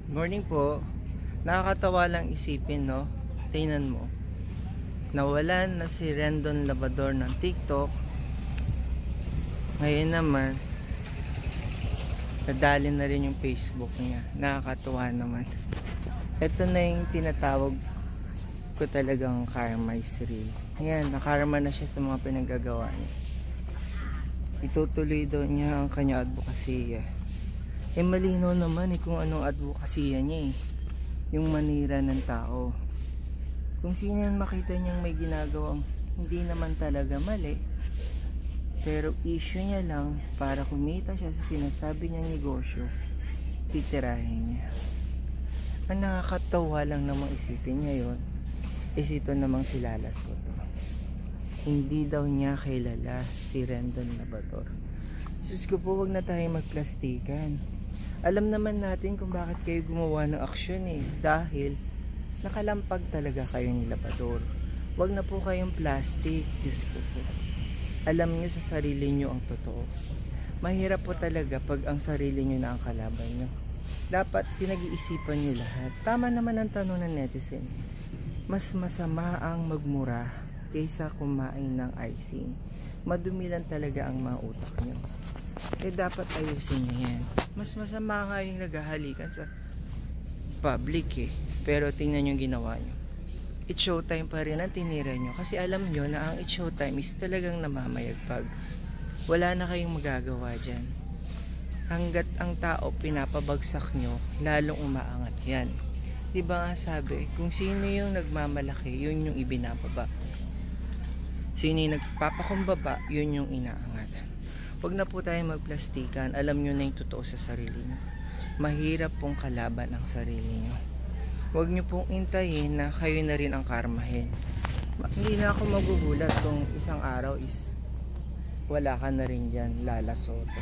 Morning po. Nakakatawa lang isipin, no? Tingnan mo. Nawalan na si Rendon Labrador ng TikTok. Ngayon naman, nadali na rin yung Facebook niya. Nakakatawa naman. Ito na yung tinatawag ko talagang karma is real. Ayan, nakarma na siya sa mga pinagagawa niya. Itutuloy daw niya ang kanya advokasya. Malinaw naman kung anong advokasya niya yung manira ng tao. Kung sino yan makita niyang may ginagawang hindi naman talaga mali, pero issue niya lang para kumita siya sa sinasabi niyang negosyo, titirahin niya. Ang nakakatawa lang namang isipin niya yun is ito namang si Lalas ko to. Hindi daw niya kilala si Rendon Labrador. Sus ko po, wag na tayo magplastikan. Alam naman natin kung bakit kayo gumawa ng aksyon dahil nakalampag talaga kayo ni Labrador. Wag na po kayong plastic. Diyos ko po. Alam nyo sa sarili nyo ang totoo. Mahirap po talaga pag ang sarili nyo na ang kalaban nyo. Dapat pinag-iisipan nyo lahat. Tama naman ang tanong ng netizen. Mas masama ang magmura kaysa kumain ng icing. Madumi lang talaga ang mga utak nyo. Dapat ayusin nyo yan. Mas masama nga yung naghahalikan sa public pero tingnan nyo yung ginawa nyo. It's showtime pa rin ang tinira nyo. Kasi alam nyo na ang it's showtime is talagang namamayagpag. Wala na kayong magagawa dyan. Hanggat ang tao pinapabagsak nyo, lalong umaangat yan. Diba nga sabi, kung sino yung nagmamalaki, yun yung ibinababa. Sino yung nagpapakumbaba, yun yung inaangat. Huwag na po tayo magplastikan. Alam nyo na yung totoo sa sarili nyo. Mahirap pong kalaban ang sarili nyo. Huwag nyo pong intayin na kayo na rin ang karmahin. Hindi na ako magugulat kung isang araw is wala ka na rin dyan, Lala Soto.